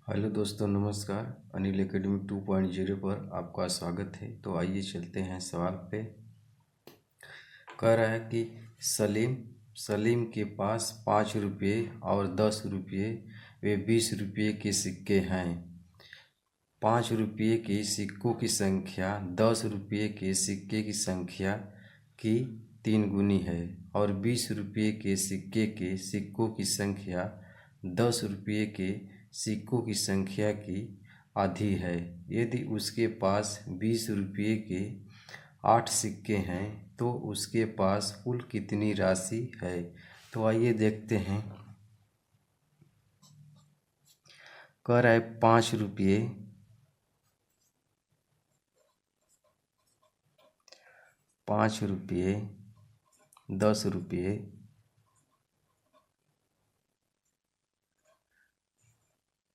Hello दोस्तों, नमस्कार। Anil academy 2.0 पर आपका स्वागत है। तो आइए चलते हैं सवाल पे। कह रहा है कि सलीम सलीम के पास 5 रुपये और 10 रुपये व 20 रुपये के सिक्के हैं। 5 रुपये के सिक्कों की संख्या 10 रुपये के सिक्के की संख्या की 3 गुनी है और 20 रुपये के सिक्कों की संख्या 10 रुपये के सिक्कों की संख्या की आधी है। यदि उसके पास 20 रुपये के 8 सिक्के हैं तो उसके पास कुल कितनी राशि है। तो आइए देखते हैं। कह रहा है 5 रुपये, 5 रुपये, 10 रुपये,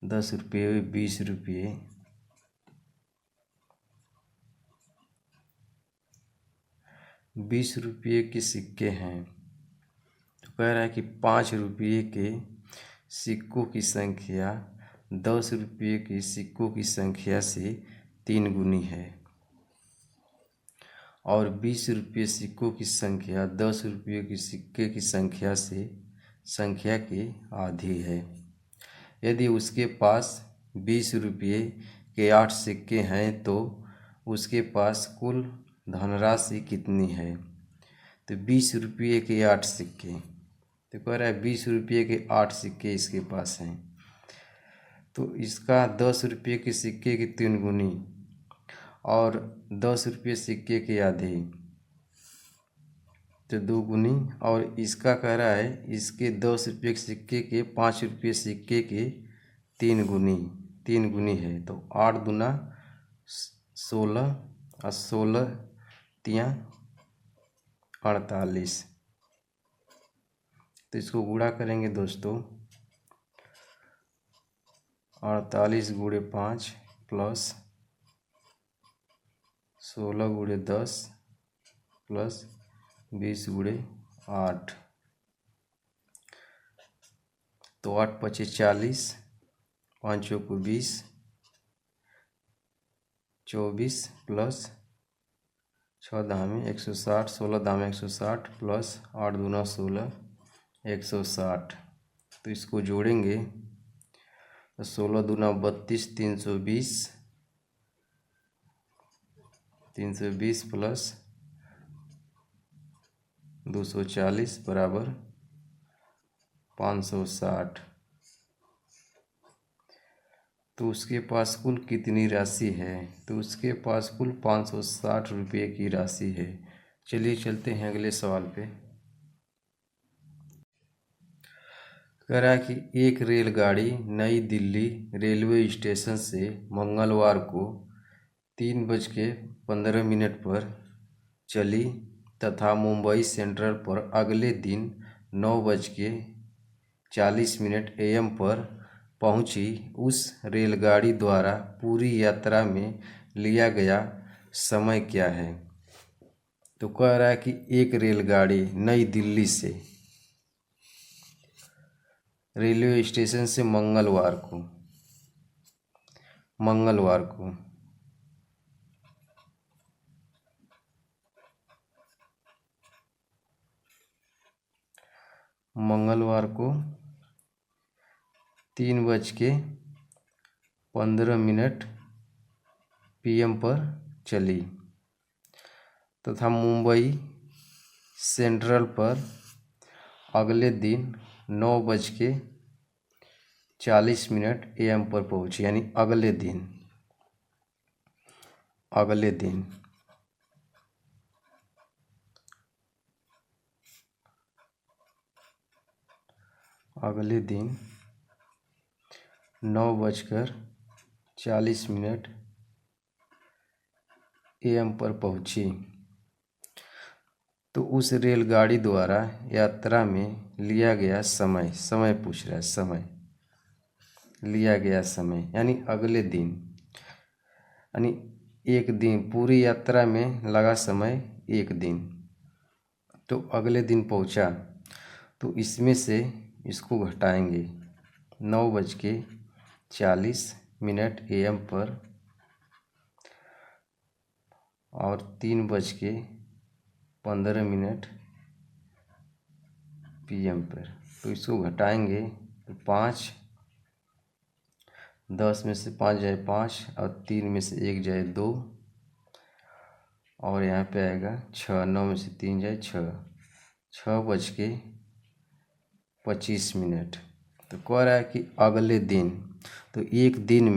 10 रुपये, 20 रुपये, 20 रुपये के सिक्के हैं। तो कह रहा है कि 5 रुपये के सिक्कों की संख्या 10 रुपये के सिक्कों की संख्या से 3 गुनी है और 20 रुपये सिक्कों की संख्या 10 रुपये के सिक्के की संख्या की आधी है। यदि उसके पास 20 रुपये के 8 सिक्के हैं तो उसके पास कुल धनराशि कितनी है। तो 20 रुपये के 8 सिक्के, तो कह रहा है 20 रुपये के 8 सिक्के इसके पास हैं। तो इसका 10 रुपये के सिक्के की 3 गुनी और 10 रुपये सिक्के के आधे, तो 2 गुनी। और इसका कह रहा है इसके 10 रुपये के सिक्के के 5 रुपये सिक्के के 3 गुनी है। तो 8 दूना 16 और 16 तियाँ 48। तो इसको गुणा करेंगे दोस्तों। 48 गुणे 5 प्लस 16 गुणे 10 प्लस 20 गुणे 8। तो 8 पचे 40, 5 को 20, 24 प्लस 6 दामे 160, 16 दामे 160 प्लस 8 दूना 16, 160। तो इसको जोड़ेंगे तो 16 दूना 32, 320, 320 प्लस 240 बराबर 560। तो उसके पास कुल कितनी राशि है। तो उसके पास कुल 560 रुपये की राशि है। चलिए चलते हैं अगले सवाल पे। कह रहा है कि एक रेलगाड़ी नई दिल्ली रेलवे स्टेशन से मंगलवार को 3:15 पर चली तथा मुंबई सेंट्रल पर अगले दिन 9:40 AM पर पहुंची। उस रेलगाड़ी द्वारा पूरी यात्रा में लिया गया समय क्या है। तो कह रहा है कि एक रेलगाड़ी नई दिल्ली से रेलवे स्टेशन से मंगलवार को मंगलवार को 3:15 PM पर चली तथा मुंबई सेंट्रल पर अगले दिन 9:40 AM पर पहुंची। यानी अगले दिन अगले दिन 9:40 AM पर पहुंची। तो उस रेलगाड़ी द्वारा यात्रा में लिया गया समय पूछ रहा है। समय लिया गया समय यानी अगले दिन, यानी एक दिन, पूरी यात्रा में लगा समय 1 दिन। तो अगले दिन पहुंचा तो इसमें से इसको घटाएंगे 9:40 40 AM पर और 3:15 PM पर। तो इसको घटाएंगे तो 5, 10 में से 5 जाए 5 और 3 में से 1 जाए 2 और यहाँ पे आएगा 6, 9 में से 3 जाए 6, 6:25। तो कह रहा है कि अगले दिन, तो एक दिन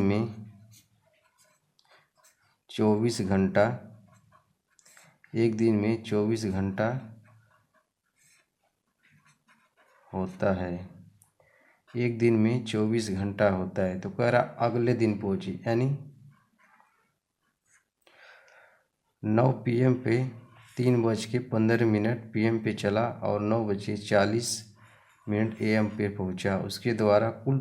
में 24 घंटा, एक दिन में 24 घंटा होता है, एक दिन में 24 घंटा होता है। तो कह रहा अगले दिन पहुँची, यानी 9 PM पे 3:15 PM पे चला और 9:40 AM पे पहुँचा। उसके द्वारा कुल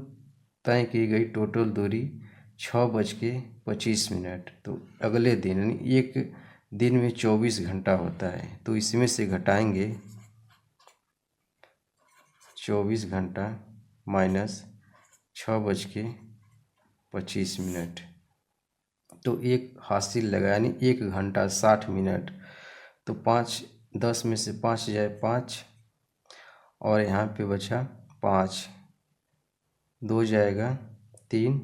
तय की गई टोटल दूरी 6:25। तो अगले दिन यानी एक दिन में 24 घंटा होता है, तो इसमें से घटाएंगे 24 घंटा माइनस 6:25। तो एक हासिल लगा, यानी 1 घंटा 60 मिनट। तो 5, 10 में से 5 जाए 5 और यहाँ पे बचा 5, 2 जाएगा 3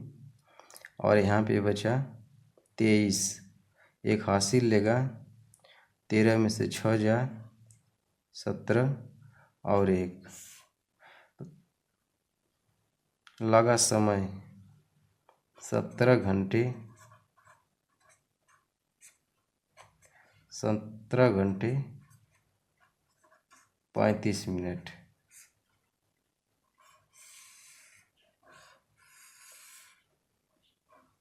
और यहाँ पे बचा 23। एक हासिल लेगा, 13 में से 6 जाए 17 और 1 लगा समय 17 घंटे 35 मिनट।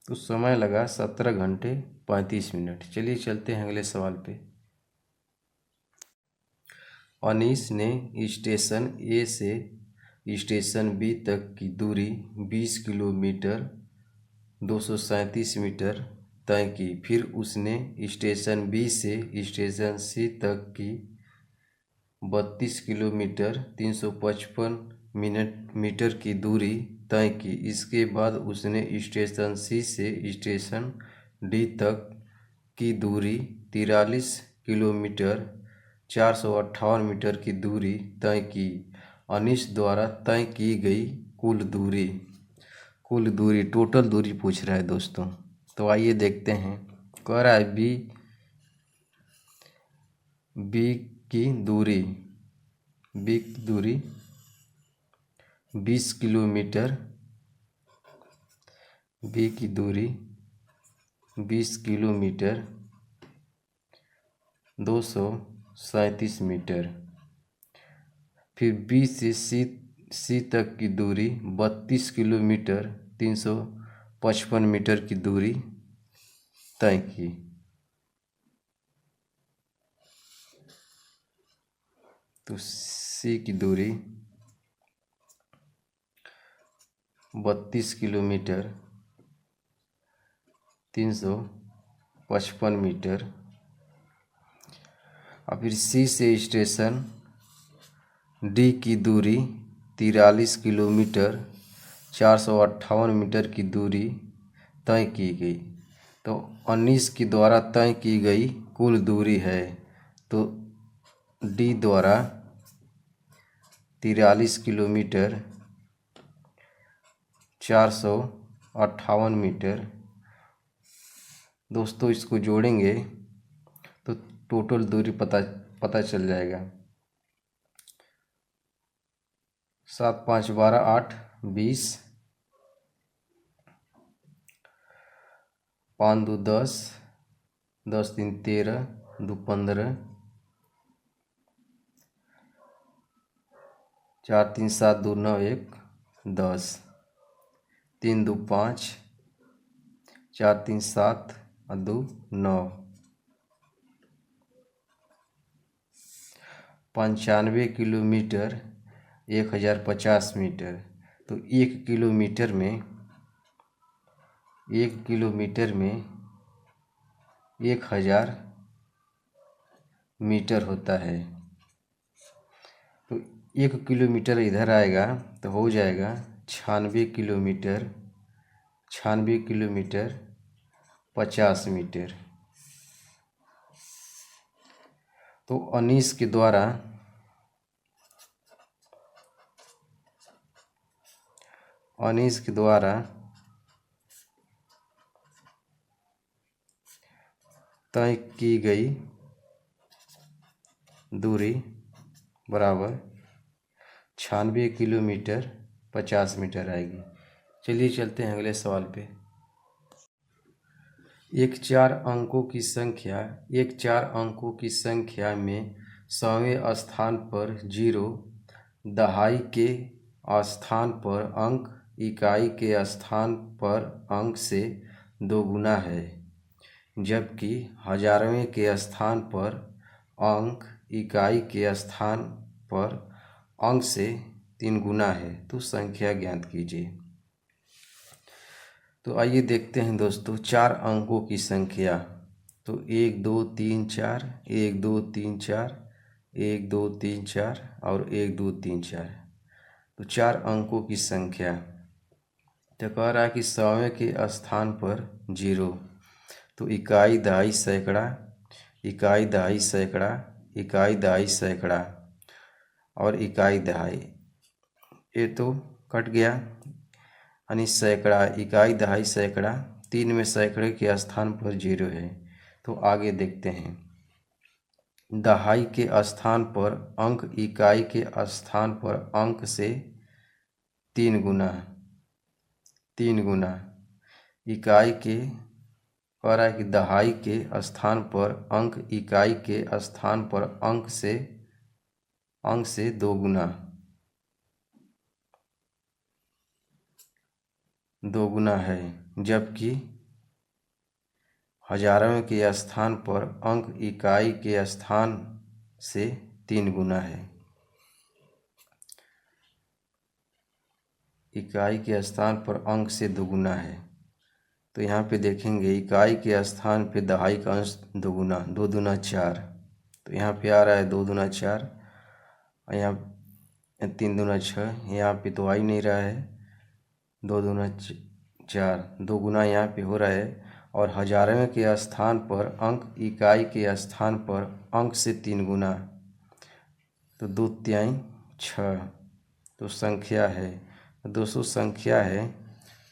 तो समय लगा 17 घंटे 35 मिनट। चलिए चलते हैं अगले सवाल पे। अनीस ने स्टेशन ए से स्टेशन बी तक की दूरी 20 किलोमीटर 237 मीटर तय की। फिर उसने स्टेशन बी से स्टेशन सी तक की 32 किलोमीटर 355 मीटर की दूरी तय की। इसके बाद उसने स्टेशन सी से स्टेशन डी तक की दूरी 43 किलोमीटर 458 मीटर की दूरी तय की। अनीश द्वारा तय की गई कुल दूरी टोटल दूरी पूछ रहा है दोस्तों। तो आइए देखते हैं। कह रहा है बी की दूरी 20 किलोमीटर, बी की दूरी 20 किलोमीटर 237 मीटर। फिर बी से सी तक की दूरी 32 किलोमीटर 355 मीटर की दूरी तय की। तो सी की दूरी 32 किलोमीटर 355 मीटर। और फिर सी से स्टेशन डी की दूरी 43 किलोमीटर 458 मीटर की दूरी तय की गई। तो 19 के द्वारा तय की गई कुल दूरी है। तो डी द्वारा 43 किलोमीटर 458 मीटर। दोस्तों इसको जोड़ेंगे तो टोटल दूरी पता चल जाएगा। 7, 5, 12, 8, 20, 5, 2, 10, 10, 3, 13, 2, 15, 4, 3, 7, 2, 9, 1, 10, 3, 2, 5, 4, 3, 7 और 2, 9, 95 किलोमीटर 1050 मीटर। तो 1 किलोमीटर में 1000 मीटर होता है। तो 1 किलोमीटर इधर आएगा तो हो जाएगा 96 किलोमीटर 50 मीटर। तो अनीस के द्वारा तय की गई दूरी बराबर 96 किलोमीटर 50 मीटर आएगी। चलिए चलते हैं अगले सवाल पे। एक चार अंकों की संख्या में 100वें स्थान पर 0, दहाई के स्थान पर अंक इकाई के स्थान पर अंक से दोगुना है, जबकि हजारवें के स्थान पर अंक इकाई के स्थान पर अंक से 3 गुना है, तो संख्या ज्ञात कीजिए। तो आइए देखते हैं दोस्तों, 4 अंकों की संख्या। तो 1 2 3 4, 1 2 3 4, 1 2 3 4 और 1 2 3 4। तो 4 अंकों की संख्या। तो कह रहा है कि 100वें के स्थान पर 0, तो इकाई दहाई सैकड़ा, इकाई दहाई सैकड़ा, इकाई दहाई सैकड़ा और इकाई दहाई, ये तो कट गया, यानी सैकड़ा, इकाई दहाई सैकड़ा, 3 में सैकड़े के स्थान पर 0 है। तो आगे देखते हैं। दहाई के स्थान पर अंक इकाई के स्थान पर अंक से 3 गुना, 3 गुना। इकाई के कह रहा है कि दहाई के स्थान पर अंक इकाई के स्थान पर अंक से 2 गुना, 2 गुना है, जबकि हजारवें के स्थान पर अंक इकाई के स्थान से 3 गुना है। इकाई के स्थान पर अंक से 2 गुना है। तो यहाँ पे देखेंगे इकाई के स्थान पे दहाई का अंश 2 गुना, 2 दूना 4। तो यहाँ पे आ रहा है 2 दूना 4, और यहाँ 3 दूना 6, यहाँ पे तो आ ही नहीं रहा है, 2 दूना 4, 2 गुना यहाँ पे हो रहा है। और हजारवें के स्थान पर अंक इकाई के स्थान पर अंक से 3 गुना, तो 2 तिहाई 6। तो संख्या है दोस्तों, संख्या है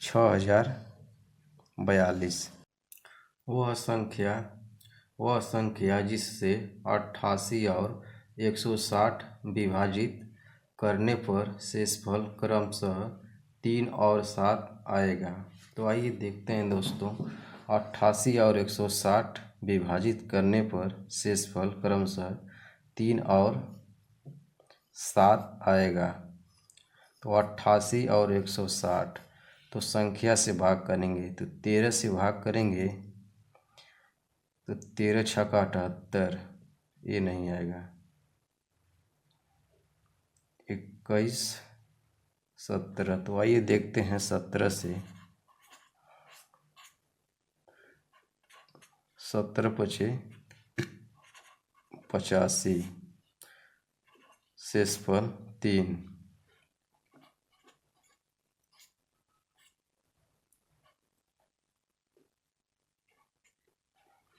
6042। वह संख्या जिससे 88 और 160 विभाजित करने पर शेषफल क्रमशः 3 और 7 आएगा। तो आइए देखते हैं दोस्तों, 88 और 160 विभाजित करने पर शेषफल क्रमशः 3 और 7 आएगा। तो 88 और 160, तो संख्या से भाग करेंगे, तो 13 से भाग करेंगे तो 13 छक्का 78, ये नहीं आएगा। 21 17, तो आइए देखते हैं 17 से। 17 पचे 85, शेषफल 3।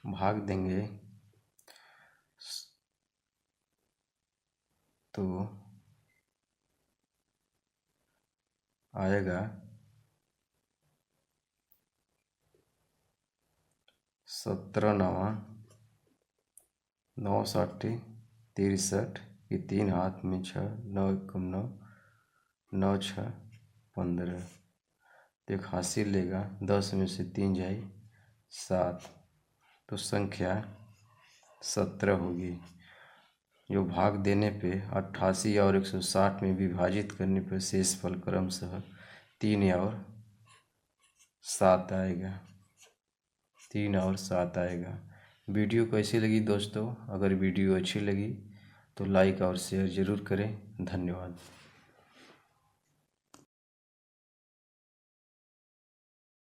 भाग देंगे तो आएगा 17 9 9 60 63, ये 3 हाथ में 6, 9 कम 9, 9 6 15। तो एक हासिल लेगा, 10 में से 3 जाए 7, तो संख्या 17 होगी। जो भाग देने पे 88 और 160 में विभाजित करने पर शेषफल क्रमशः 3 और 7 आएगा, 3 और 7 आएगा। वीडियो कैसी लगी दोस्तों? अगर वीडियो अच्छी लगी तो लाइक और शेयर ज़रूर करें। धन्यवाद।